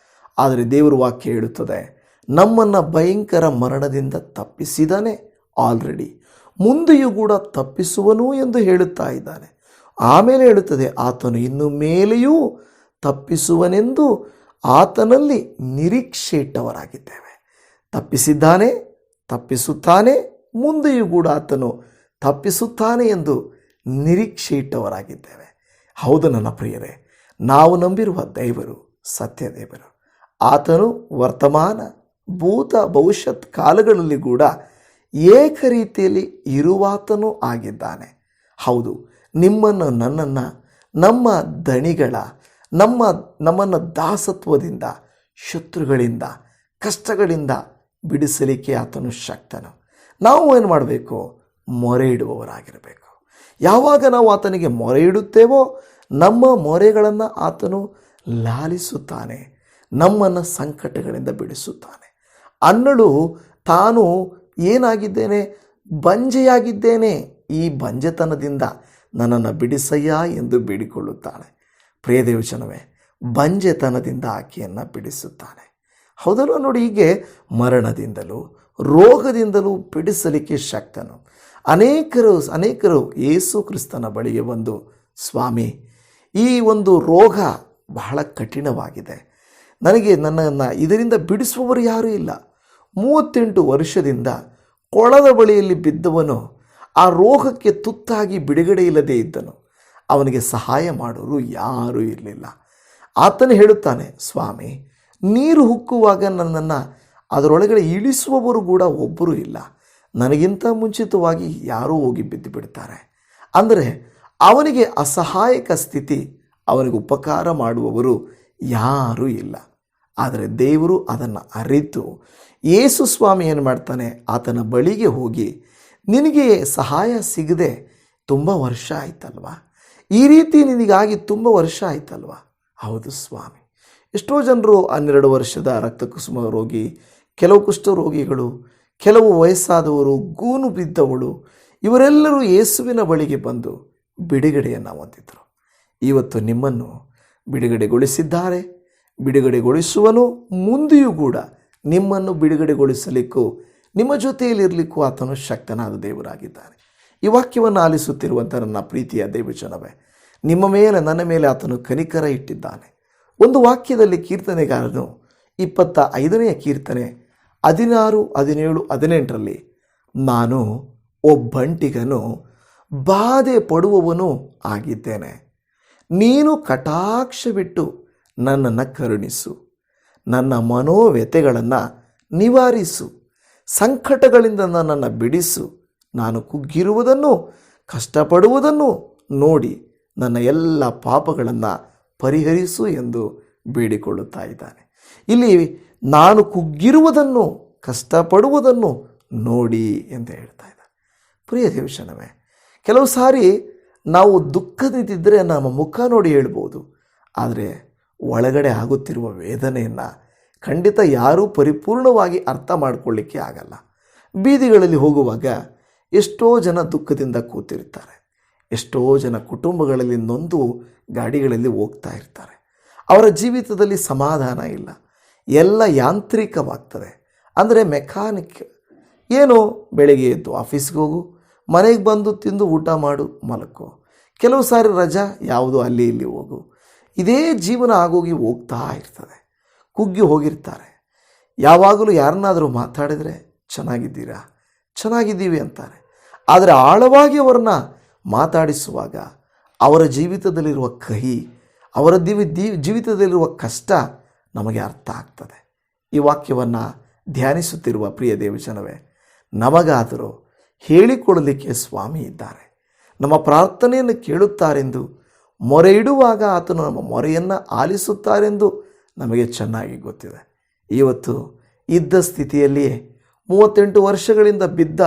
[SPEAKER 1] ಆದರೆ ದೇವರ ವಾಕ್ಯ ಹೇಳುತ್ತದೆ, ನಮ್ಮನ್ನು ಭಯಂಕರ ಮರಣದಿಂದ ತಪ್ಪಿಸಿದಾನೆ ಆಲ್ರೆಡಿ, ಮುಂದೆಯೂ ಕೂಡ ತಪ್ಪಿಸುವನು ಎಂದು ಹೇಳುತ್ತಾ ಇದ್ದಾನೆ. ಆಮೇಲೆ ಹೇಳುತ್ತದೆ, ಆತನು ಇನ್ನು ಮೇಲೆಯೂ ತಪ್ಪಿಸುವನೆಂದು ಆತನಲ್ಲಿ ನಿರೀಕ್ಷೆ ಇಟ್ಟವರಾಗಿದ್ದೇವೆ. ತಪ್ಪಿಸಿದ್ದಾನೆ, ತಪ್ಪಿಸುತ್ತಾನೆ, ಮುಂದೆಯೂ ಕೂಡ ಆತನು ತಪ್ಪಿಸುತ್ತಾನೆ ಎಂದು ನಿರೀಕ್ಷೆ ಇಟ್ಟವರಾಗಿದ್ದೇವೆ. ಹೌದು ನನ್ನ ಪ್ರಿಯರೇ, ನಾವು ನಂಬಿರುವ ದೇವರು ಸತ್ಯ ದೇವರು. ಆತನು ವರ್ತಮಾನ, ಭೂತ, ಭವಿಷ್ಯತ್ ಕಾಲಗಳಲ್ಲಿ ಕೂಡ ಏಕ ರೀತಿಯಲ್ಲಿ ಇರುವಾತನೂ ಆಗಿದ್ದಾನೆ. ಹೌದು, ನಿಮ್ಮನ್ನು, ನನ್ನನ್ನು, ನಮ್ಮ ದಣಿಗಳ, ನಮ್ಮನ್ನು ದಾಸತ್ವದಿಂದ, ಶತ್ರುಗಳಿಂದ, ಕಷ್ಟಗಳಿಂದ ಬಿಡಿಸಲಿಕ್ಕೆ ಆತನು ಶಕ್ತನು. ನಾವು ಏನು ಮಾಡಬೇಕು? ಮೊರೆ ಇಡುವವರಾಗಿರಬೇಕು. ಯಾವಾಗ ನಾವು ಆತನಿಗೆ ಮೊರೆ ಇಡುತ್ತೇವೋ ನಮ್ಮ ಮೊರೆಗಳನ್ನು ಆತನು ಲಾಲಿಸುತ್ತಾನೆ, ನಮ್ಮನ್ನು ಸಂಕಟಗಳಿಂದ ಬಿಡಿಸುತ್ತಾನೆ. ಅನ್ನಳು ತಾನು ಏನಾಗಿದ್ದೇನೆ? ಬಂಜೆಯಾಗಿದ್ದೇನೆ, ಈ ಬಂಜೆತನದಿಂದ ನನ್ನನ್ನು ಬಿಡಿಸಯ್ಯ ಎಂದು ಬೇಡಿಕೊಳ್ಳುತ್ತಾಳೆ. ಪ್ರಿಯ ದೇವಜನವೇ, ಬಂಜೆತನದಿಂದ ಆಕೆಯನ್ನು ಬಿಡಿಸುತ್ತಾನೆ. ಹೌದಲ್ವ? ನೋಡಿ, ಹೀಗೆ ಮರಣದಿಂದಲೂ ರೋಗದಿಂದಲೂ ಬಿಡಿಸಲಿಕ್ಕೆ ಶಕ್ತನು. ಅನೇಕರು ಯೇಸು ಕ್ರಿಸ್ತನ ಬಳಿಗೆ ಬಂದು, ಸ್ವಾಮಿ, ಈ ಒಂದು ರೋಗ ಬಹಳ ಕಠಿಣವಾಗಿದೆ, ನನ್ನನ್ನು ಇದರಿಂದ ಬಿಡಿಸುವವರು ಯಾರೂ ಇಲ್ಲ. 38 ವರ್ಷದಿಂದ ಕೊಳದ ಬಳಿಯಲ್ಲಿ ಬಿದ್ದವನು, ಆ ರೋಗಕ್ಕೆ ತುತ್ತಾಗಿ ಬಿಡುಗಡೆ ಇಲ್ಲದೆ ಇದ್ದನು. ಅವನಿಗೆ ಸಹಾಯ ಮಾಡೋರು ಯಾರೂ ಇರಲಿಲ್ಲ. ಆತನು ಹೇಳುತ್ತಾನೆ, ಸ್ವಾಮಿ, ನೀರು ಉಕ್ಕುವಾಗ ನನ್ನನ್ನು ಅದರೊಳಗಡೆ ಇಳಿಸುವವರು ಕೂಡ ಒಬ್ಬರೂ ಇಲ್ಲ. ನನಗಿಂತ ಮುಂಚಿತವಾಗಿ ಯಾರೂ ಹೋಗಿ ಬಿದ್ದು ಬಿಡ್ತಾರೆ. ಅಂದರೆ ಅವನಿಗೆ ಅಸಹಾಯಕ ಸ್ಥಿತಿ, ಅವನಿಗೆ ಉಪಕಾರ ಮಾಡುವವರು ಯಾರೂ ಇಲ್ಲ. ಆದರೆ ದೇವರು ಅದನ್ನು ಅರಿತು ಯೇಸು ಸ್ವಾಮಿ ಏನು ಮಾಡ್ತಾನೆ, ಆತನ ಬಳಿಗೆ ಹೋಗಿ, ನಿನಗೆ ಸಹಾಯ ಸಿಗದೆ ತುಂಬ ವರ್ಷ ಆಯ್ತಲ್ವಾ, ಈ ರೀತಿ ನಿನಗಾಗಿ ತುಂಬ ವರ್ಷ ಆಯ್ತಲ್ವಾ? ಹೌದು ಸ್ವಾಮಿ. ಎಷ್ಟೋ ಜನರು 12 ವರ್ಷದ ರಕ್ತಕುಸುಮ ರೋಗಿ, ಕೆಲವು ಕುಷ್ಠರೋಗಿಗಳು, ಕೆಲವು ವಯಸ್ಸಾದವರು, ಗೂನು ಬಿದ್ದವಳು, ಇವರೆಲ್ಲರೂ ಯೇಸುವಿನ ಬಳಿಗೆ ಬಂದು ಬಿಡುಗಡೆಯನ್ನು ಹೊಂದಿದರು. ಇವತ್ತು ನಿಮ್ಮನ್ನು ಬಿಡುಗಡೆಗೊಳಿಸಿದ್ದಾರೆ, ಬಿಡುಗಡೆಗೊಳಿಸುವನು. ಮುಂದೆಯೂ ಕೂಡ ನಿಮ್ಮನ್ನು ಬಿಡುಗಡೆಗೊಳಿಸಲಿಕ್ಕೂ ನಿಮ್ಮ ಜೊತೆಯಲ್ಲಿರಲಿಕ್ಕೂ ಆತನು ಶಕ್ತನಾದ ದೇವರಾಗಿದ್ದಾನೆ. ಈ ವಾಕ್ಯವನ್ನು ಆಲಿಸುತ್ತಿರುವಂಥ ನನ್ನ ಪ್ರೀತಿಯ ದೇವಜನವೇ, ನಿಮ್ಮ ಮೇಲೆ, ನನ್ನ ಮೇಲೆ ಆತನು ಕನಿಕರ ಇಟ್ಟಿದ್ದಾನೆ. ಒಂದು ವಾಕ್ಯದಲ್ಲಿ ಕೀರ್ತನೆಗಾರನು 25ನೇ ಕೀರ್ತನೆ 16, 17, 18ರಲ್ಲಿ, ನಾನು ಒಬ್ಬಂಟಿಗನು, ಬಾಧೆ ಪಡುವವನು ಆಗಿದ್ದೇನೆ. ನೀನು ಕಟಾಕ್ಷವಿಟ್ಟು ನನ್ನನ್ನು ಕರುಣಿಸು, ನನ್ನ ಮನೋವ್ಯಥೆಗಳನ್ನು ನಿವಾರಿಸು, ಸಂಕಟಗಳಿಂದ ನನ್ನನ್ನು ಬಿಡಿಸು. ನಾನು ಕುಗ್ಗಿರುವುದನ್ನು, ಕಷ್ಟಪಡುವುದನ್ನು ನೋಡಿ ನನ್ನ ಎಲ್ಲ ಪಾಪಗಳನ್ನು ಪರಿಹರಿಸು ಎಂದು ಬೇಡಿಕೊಳ್ಳುತ್ತಾ ಇದ್ದಾನೆ. ಇಲ್ಲಿ ನಾನು ಕುಗ್ಗಿರುವುದನ್ನು, ಕಷ್ಟಪಡುವುದನ್ನು ನೋಡಿ ಎಂದು ಹೇಳ್ತಾ ಇದ್ದಾನೆ. ಪ್ರಿಯ ದೇವಜನವೇ, ಕೆಲವು ಸಾರಿ ನಾವು ದುಃಖದಿದ್ದರೆ ನಮ್ಮ ಮುಖ ನೋಡಿ ಹೇಳ್ಬೋದು, ಆದರೆ ಒಳಗಡೆ ಆಗುತ್ತಿರುವ ವೇದನೆಯನ್ನು ಖಂಡಿತ ಯಾರೂ ಪರಿಪೂರ್ಣವಾಗಿ ಅರ್ಥ ಮಾಡಿಕೊಳ್ಳಿಕ್ಕೆ ಆಗಲ್ಲ. ಬೀದಿಗಳಲ್ಲಿ ಹೋಗುವಾಗ ಎಷ್ಟೋ ಜನ ದುಃಖದಿಂದ ಕೂತಿರ್ತಾರೆ. ಎಷ್ಟೋ ಜನ ಕುಟುಂಬಗಳಲ್ಲಿ ನೊಂದು ಗಾಡಿಗಳಲ್ಲಿ ಹೋಗ್ತಾ ಇರ್ತಾರೆ. ಅವರ ಜೀವಿತದಲ್ಲಿ ಸಮಾಧಾನ ಇಲ್ಲ, ಎಲ್ಲ ಯಾಂತ್ರಿಕವಾಗ್ತದೆ. ಅಂದರೆ ಮೆಕ್ಯಾನಿಕ್. ಏನು, ಬೆಳಗ್ಗೆ ಎದ್ದು ಆಫೀಸ್ಗೆ ಹೋಗು, ಮನೆಗೆ ಬಂದು ತಿಂದು ಊಟ ಮಾಡು, ಮಲಕೋ. ಕೆಲವು ಸಾರಿ ರಜಾ, ಯಾವುದು ಅಲ್ಲಿ ಇಲ್ಲಿ ಹೋಗು. ಇದೇ ಜೀವನ ಆಗೋಗಿ ಹೋಗ್ತಾ ಇರ್ತದೆ. ಕುಗ್ಗಿ ಹೋಗಿರ್ತಾರೆ. ಯಾವಾಗಲೂ ಯಾರನ್ನಾದರೂ ಮಾತಾಡಿದರೆ ಚೆನ್ನಾಗಿದ್ದೀರಾ, ಚೆನ್ನಾಗಿದ್ದೀವಿ ಅಂತಾರೆ. ಆದರೆ ಆಳವಾಗಿ ಅವರನ್ನ ಮಾತಾಡಿಸುವಾಗ ಅವರ ಜೀವಿತದಲ್ಲಿರುವ ಕಹಿ, ಅವರ ಜೀವಿತದಲ್ಲಿರುವ ಕಷ್ಟ ನಮಗೆ ಅರ್ಥ ಆಗ್ತದೆ. ಈ ವಾಕ್ಯವನ್ನು ಧ್ಯಾನಿಸುತ್ತಿರುವ ಪ್ರಿಯ ದೇವಜನವೇ, ನಮಗಾದರೂ ಹೇಳಿಕೊಡಲಿಕ್ಕೆ ಸ್ವಾಮಿ ಇದ್ದಾರೆ. ನಮ್ಮ ಪ್ರಾರ್ಥನೆಯನ್ನು ಕೇಳುತ್ತಾರೆಂದು, ಮೊರೆ ಇಡುವಾಗ ಆತನು ನಮ್ಮ ಮೊರೆಯನ್ನು ಆಲಿಸುತ್ತಾರೆಂದು ನಮಗೆ ಚೆನ್ನಾಗಿ ಗೊತ್ತಿದೆ. ಇವತ್ತು ಇದ್ದ ಸ್ಥಿತಿಯಲ್ಲಿಯೇ 38 ವರ್ಷಗಳಿಂದ ಬಿದ್ದ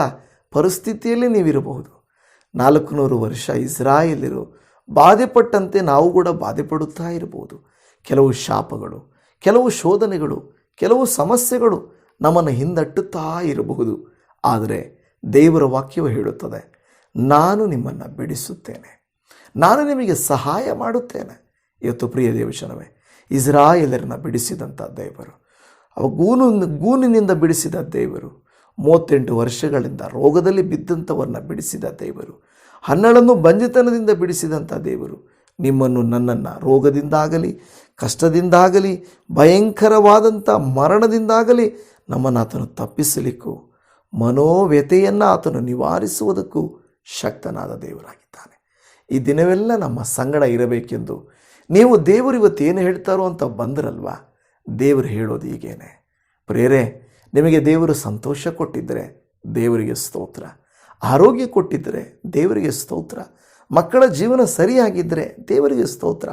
[SPEAKER 1] ಪರಿಸ್ಥಿತಿಯಲ್ಲಿ ನೀವಿರಬಹುದು. 400 ವರ್ಷ ಇಸ್ರಾಯೇಲ್ಯರು ಬಾಧೆಪಟ್ಟಂತೆ ನಾವು ಕೂಡ ಬಾಧೆಪಡುತ್ತಾ ಇರಬಹುದು. ಕೆಲವು ಶಾಪಗಳು, ಕೆಲವು ಶೋಧನೆಗಳು, ಕೆಲವು ಸಮಸ್ಯೆಗಳು ನಮ್ಮನ್ನು ಹಿಂದಟ್ಟುತ್ತಾ ಇರಬಹುದು. ಆದರೆ ದೇವರ ವಾಕ್ಯವು ಹೇಳುತ್ತದೆ, ನಾನು ನಿಮ್ಮನ್ನು ಬಿಡಿಸುತ್ತೇನೆ, ನಾನು ನಿಮಗೆ ಸಹಾಯ ಮಾಡುತ್ತೇನೆ. ಇವತ್ತು ಪ್ರಿಯ ದೇವಜನವೇ, ಇಸ್ರಾಯೇಲರನ್ನು ಬಿಡಿಸಿದಂಥ ದೇವರು, ಗೂನಿನಿಂದ ಬಿಡಿಸಿದ ದೇವರು, 38 ವರ್ಷಗಳಿಂದ ರೋಗದಲ್ಲಿ ಬಿದ್ದಂಥವರನ್ನ ಬಿಡಿಸಿದ ದೇವರು, ಹನ್ನಳನ್ನು ಬಂಜೆತನದಿಂದ ಬಿಡಿಸಿದಂಥ ದೇವರು, ನಿಮ್ಮನ್ನು ನನ್ನನ್ನು ರೋಗದಿಂದಾಗಲಿ, ಕಷ್ಟದಿಂದಾಗಲಿ, ಭಯಂಕರವಾದಂಥ ಮರಣದಿಂದಾಗಲಿ ನಮ್ಮನ್ನು ಆತನು ತಪ್ಪಿಸಲಿಕ್ಕೂ, ಮನೋವ್ಯಥೆಯನ್ನು ಆತನು ನಿವಾರಿಸುವುದಕ್ಕೂ ಶಕ್ತನಾದ ದೇವರಾಗಿದ್ದಾನೆ. ಈ ದಿನವೆಲ್ಲ ನಮ್ಮ ಸಂಗಡ ಇರಬೇಕೆಂದು ನೀವು ದೇವರು ಇವತ್ತು ಏನು ಹೇಳ್ತಾರೋ ಅಂತ ಬಂದರಲ್ವಾ? ದೇವರು ಹೇಳೋದು ಹೀಗೇನೆ. ಪ್ರಿಯರೇ, ನಿಮಗೆ ದೇವರು ಸಂತೋಷ ಕೊಟ್ಟಿದ್ದರೆ ದೇವರಿಗೆ ಸ್ತೋತ್ರ, ಆರೋಗ್ಯ ಕೊಟ್ಟಿದ್ದರೆ ದೇವರಿಗೆ ಸ್ತೋತ್ರ, ಮಕ್ಕಳ ಜೀವನ ಸರಿಯಾಗಿದ್ದರೆ ದೇವರಿಗೆ ಸ್ತೋತ್ರ,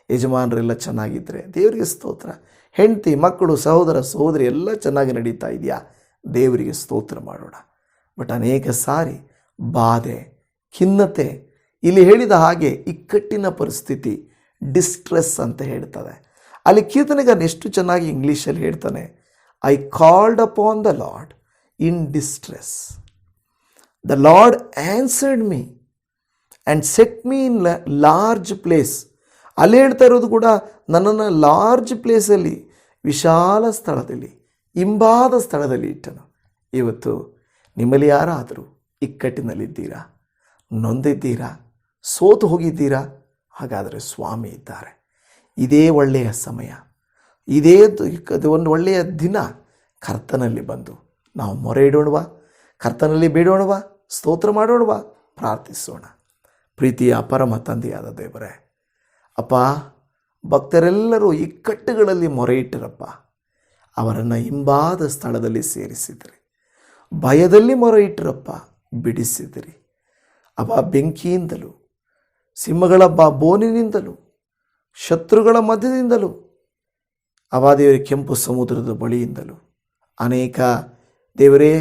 [SPEAKER 1] ಯಜಮಾನರೆಲ್ಲ ಚೆನ್ನಾಗಿದ್ದರೆ ದೇವರಿಗೆ ಸ್ತೋತ್ರ, ಹೆಂಡತಿ ಮಕ್ಕಳು ಸಹೋದರ ಸಹೋದರಿ ಎಲ್ಲ ಚೆನ್ನಾಗಿ ನಡೀತಾ ಇದೆಯಾ, ದೇವರಿಗೆ ಸ್ತೋತ್ರ ಮಾಡೋಣ. ಬಟ್ ಅನೇಕ ಸಾರಿ ಬಾಧೆ, ಖಿನ್ನತೆ, ಇಲ್ಲಿ ಹೇಳಿದ ಹಾಗೆ ಇಕ್ಕಟ್ಟಿನ ಪರಿಸ್ಥಿತಿ, ಡಿಸ್ಟ್ರೆಸ್ ಅಂತ ಹೇಳ್ತದೆ. ಅಲ್ಲಿ ಕೀರ್ತನೆಗಾರನು ಎಷ್ಟು ಚೆನ್ನಾಗಿ ಇಂಗ್ಲೀಷಲ್ಲಿ ಹೇಳ್ತಾನೆ, I called upon the lord in distress, the lord answered me and set me in large place. ಅಲ್ಲಿ ಹೇಳ್ತಾ ಇರೋದು ಕೂಡ ನನ್ನನ್ನು ಲಾರ್ಜ್ ಪ್ಲೇಸಲ್ಲಿ, ವಿಶಾಲ ಸ್ಥಳದಲ್ಲಿ, ಇಂಬಾದ ಸ್ಥಳದಲ್ಲಿ ಇಟ್ಟನು. ಇವತ್ತು ನಿಮ್ಮಲ್ಲಿ ಯಾರಾದರೂ ಇಕ್ಕಟ್ಟಿನಲ್ಲಿದ್ದೀರಾ, ನೊಂದಿದ್ದೀರಾ, ಸೋತು ಹೋಗಿದ್ದೀರಾ? ಹಾಗಾದರೆ ಸ್ವಾಮಿ ಇದ್ದಾರೆ. ಇದೇ ಒಳ್ಳೆಯ ಸಮಯ, ಇದೇ ಒಂದು ಒಳ್ಳೆಯ ದಿನ. ಕರ್ತನಲ್ಲಿ ಬಂದು ನಾವು ಮೊರೆ ಇಡೋಣವಾ, ಕರ್ತನಲ್ಲಿ ಬೇಡೋಣವಾ, ಸ್ತೋತ್ರ ಮಾಡೋಣವಾ, ಪ್ರಾರ್ಥಿಸೋಣ. ಪ್ರೀತಿಯ ಪರಮ ತಂದೆಯಾದ ದೇವರೇ, ಅಪ್ಪ, ಭಕ್ತರೆಲ್ಲರೂ ಇಕ್ಕಟ್ಟುಗಳಲ್ಲಿ ಮೊರೆ ಇಟ್ಟರಪ್ಪ. ಅವರನ್ನು ಹಿಂಬಾದ ಸ್ಥಳದಲ್ಲಿ ಸೇರಿಸಿದಿರಿ. ಭಯದಲ್ಲಿ ಮೊರೆ ಇಟ್ಟರಪ್ಪ, ಬಿಡಿಸಿದಿರಿ. ಅಪ್ಪ, ಬೆಂಕಿಯಿಂದಲೂ, ಸಿಂಹಗಳ ಬೋನಿನಿಂದಲೂ, ಶತ್ರುಗಳ ಮಧ್ಯದಿಂದಲೂ, ದೇವರ ಕೆಂಪು ಸಮುದ್ರದ ಬಳಿಯಿಂದಲೂ ಅನೇಕ ದೇವರೇ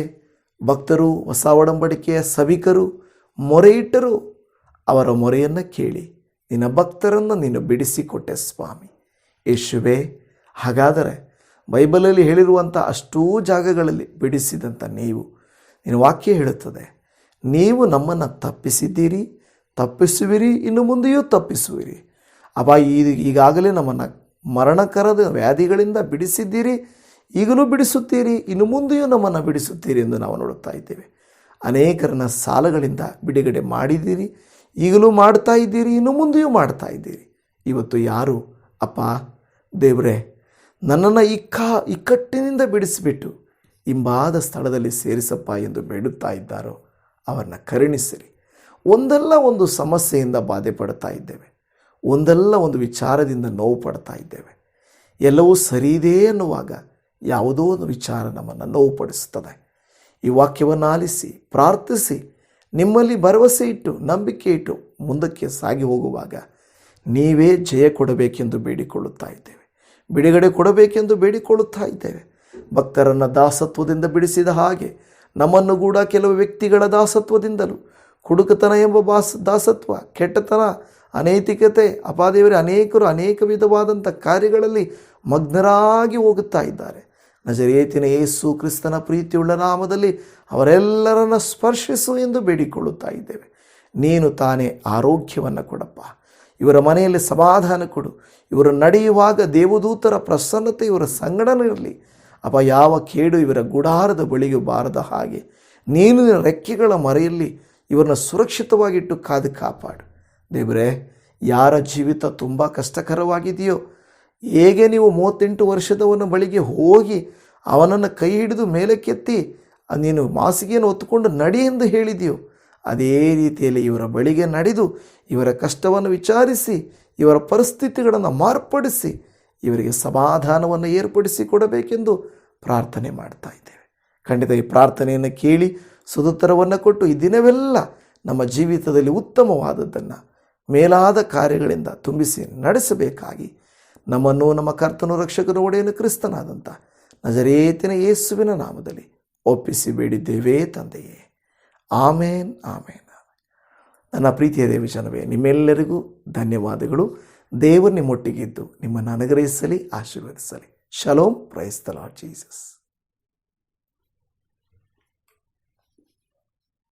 [SPEAKER 1] ಭಕ್ತರು, ಹೊಸ ಒಡಂಬಡಿಕೆಯ ಸಭಿಕರು ಮೊರೆ ಇಟ್ಟರು. ಅವರ ಮೊರೆಯನ್ನು ಕೇಳಿ ನಿನ್ನ ಭಕ್ತರನ್ನು ನೀನು ಬಿಡಿಸಿಕೊಟ್ಟೆ ಸ್ವಾಮಿ. ಯೇಸುವೇ, ಹಾಗಾದರೆ ಬೈಬಲಲ್ಲಿ ಹೇಳಿರುವಂಥ ಅಷ್ಟೂ ಜಾಗಗಳಲ್ಲಿ ಬಿಡಿಸಿದಂಥ ನಿನ್ನ ವಾಕ್ಯ ಹೇಳುತ್ತದೆ, ನೀವು ನಮ್ಮನ್ನು ತಪ್ಪಿಸಿದ್ದೀರಿ, ತಪ್ಪಿಸುವಿರಿ, ಇನ್ನು ಮುಂದೆಯೂ ತಪ್ಪಿಸುವಿರಿ. ಈಗಾಗಲೇ ನಮ್ಮನ್ನು ಮರಣಕರದ ವ್ಯಾಧಿಗಳಿಂದ ಬಿಡಿಸಿದ್ದೀರಿ, ಈಗಲೂ ಬಿಡಿಸುತ್ತೀರಿ, ಇನ್ನು ಮುಂದೆಯೂ ನಮ್ಮನ್ನು ಬಿಡಿಸುತ್ತೀರಿ ಎಂದು ನಾವು ನೋಡುತ್ತಾ ಇದ್ದೇವೆ. ಅನೇಕರನ್ನ ಸಾಲಗಳಿಂದ ಬಿಡುಗಡೆ ಮಾಡಿದ್ದೀರಿ, ಈಗಲೂ ಮಾಡ್ತಾ ಇದ್ದೀರಿ, ಇನ್ನು ಮುಂದೆಯೂ ಮಾಡ್ತಾ ಇದ್ದೀರಿ. ಇವತ್ತು ಯಾರು ಅಪ್ಪ ದೇವರೇ ನನ್ನನ್ನು ಇಕ್ಕಟ್ಟಿನಿಂದ ಬಿಡಿಸಿಬಿಟ್ಟು ಹಿಂಬಾದ ಸ್ಥಳದಲ್ಲಿ ಸೇರಿಸಪ್ಪ ಎಂದು ಬೇಡುತ್ತಾ ಇದ್ದಾರೋ ಅವರನ್ನ ಕರುಣಿಸಿರಿ. ಒಂದಲ್ಲ ಒಂದು ಸಮಸ್ಯೆಯಿಂದ ಬಾಧೆ ಪಡ್ತಾ ಇದ್ದೇವೆ, ಒಂದಲ್ಲ ಒಂದು ವಿಚಾರದಿಂದ ನೋವು ಪಡ್ತಾ ಇದ್ದೇವೆ. ಎಲ್ಲವೂ ಸರಿಯಿದೆ ಅನ್ನುವಾಗ ಯಾವುದೋ ಒಂದು ವಿಚಾರ ನಮ್ಮನ್ನು ನೋವುಪಡಿಸುತ್ತದೆ. ಈ ವಾಕ್ಯವನ್ನು ಆಲಿಸಿ ಪ್ರಾರ್ಥಿಸಿ ನಿಮ್ಮಲ್ಲಿ ಭರವಸೆ ಇಟ್ಟು ನಂಬಿಕೆ ಇಟ್ಟು ಮುಂದಕ್ಕೆ ಸಾಗಿ ಹೋಗುವಾಗ ನೀವೇ ಜಯ ಕೊಡಬೇಕೆಂದು ಬೇಡಿಕೊಳ್ಳುತ್ತಾ ಇದ್ದೇವೆ, ಬಿಡುಗಡೆ ಕೊಡಬೇಕೆಂದು ಬೇಡಿಕೊಳ್ಳುತ್ತಾ ಇದ್ದೇವೆ. ಭಕ್ತರನ್ನು ದಾಸತ್ವದಿಂದ ಬಿಡಿಸಿದ ಹಾಗೆ ನಮ್ಮನ್ನು ಕೂಡ ಕೆಲವು ವ್ಯಕ್ತಿಗಳ ದಾಸತ್ವದಿಂದಲೂ, ಕುಡುಕತನ ಎಂಬ ದಾಸತ್ವ, ಕೆಟ್ಟತನ, ಅನೈತಿಕತೆ, ಅಪಾದೇವರೇ ಅನೇಕರು ಅನೇಕ ವಿಧವಾದಂಥ ಕಾರ್ಯಗಳಲ್ಲಿ ಮಗ್ನರಾಗಿ ಹೋಗುತ್ತಾ ಇದ್ದಾರೆ. ನಜರೇತಿನ ಯೇಸು ಕ್ರಿಸ್ತನ ಪ್ರೀತಿಯುಳ್ಳ ನಾಮದಲ್ಲಿ ಅವರೆಲ್ಲರನ್ನು ಸ್ಪರ್ಶಿಸು ಎಂದು ಬೇಡಿಕೊಳ್ಳುತ್ತಾ ಇದ್ದೇವೆ. ನೀನು ತಾನೇ ಆರೋಗ್ಯವನ್ನು ಕೊಡಪ್ಪ, ಇವರ ಮನೆಯಲ್ಲಿ ಸಮಾಧಾನ ಕೊಡು, ಇವರು ನಡೆಯುವಾಗ ದೇವದೂತರ ಪ್ರಸನ್ನತೆ ಇವರ ಸಂಗಡನಿರಲಿ ಅಪ್ಪ. ಯಾವ ಕೇಡು ಇವರ ಗುಡಾರದ ಬಳಿಗೆ ಬಾರದ ಹಾಗೆ ನೀನು ರೆಕ್ಕೆಗಳ ಮರೆಯಲ್ಲಿ ಇವರನ್ನು ಸುರಕ್ಷಿತವಾಗಿಟ್ಟು ಕಾದು ಕಾಪಾಡು ದೇವರೇ. ಯಾರ ಜೀವಿತ ತುಂಬ ಕಷ್ಟಕರವಾಗಿದೆಯೋ, ಹೇಗೆ ನೀವು 38 ವರ್ಷದವನ ಬಳಿಗೆ ಹೋಗಿ ಅವನನ್ನು ಕೈ ಹಿಡಿದು ಮೇಲಕ್ಕೆತ್ತಿ ನೀನು ಮಾಸಿಗೆಯನ್ನು ಹೊತ್ತುಕೊಂಡು ನಡಿ ಎಂದು ಹೇಳಿದೆಯೋ, ಅದೇ ರೀತಿಯಲ್ಲಿ ಇವರ ಬಳಿಗೆ ನಡೆದು ಇವರ ಕಷ್ಟವನ್ನು ವಿಚಾರಿಸಿ ಇವರ ಪರಿಸ್ಥಿತಿಗಳನ್ನು ಮಾರ್ಪಡಿಸಿ ಇವರಿಗೆ ಸಮಾಧಾನವನ್ನು ಏರ್ಪಡಿಸಿ ಕೊಡಬೇಕೆಂದು ಪ್ರಾರ್ಥನೆ ಮಾಡ್ತಾ ಇದ್ದೇವೆ. ಖಂಡಿತ ಈ ಪ್ರಾರ್ಥನೆಯನ್ನು ಕೇಳಿ ಸುದುತ್ತರವನ್ನು ಕೊಟ್ಟು ಈ ದಿನವೆಲ್ಲ ನಮ್ಮ ಜೀವಿತದಲ್ಲಿ ಉತ್ತಮವಾದದ್ದನ್ನು ಮೇಲಾದ ಕಾರ್ಯಗಳಿಂದ ತುಂಬಿಸಿ ನಡೆಸಬೇಕಾಗಿ ನಮ್ಮನ್ನು ನಮ್ಮ ಕರ್ತನು ರಕ್ಷಕನು ಒಡೆಯನು ಕ್ರಿಸ್ತನಾದಂಥ ನಜರೇತಿನ ಯೇಸುವಿನ ನಾಮದಲ್ಲಿ ಒಪ್ಪಿಸಿ ಬೇಡಿದ್ದೇವೆ ತಂದೆಯೇ. ಆಮೇನ್, ಆಮೇನ್. ನನ್ನ ಪ್ರೀತಿಯ ದೇವಜನವೇ, ನಿಮ್ಮೆಲ್ಲರಿಗೂ ಧನ್ಯವಾದಗಳು. ದೇವರು ನಿಮ್ಮೊಟ್ಟಿಗಿದ್ದು ನಿಮ್ಮನ್ನು ಅನುಗ್ರಹಿಸಲಿ, ಆಶೀರ್ವದಿಸಲಿ. Shalom. Praise the Lord Jesus.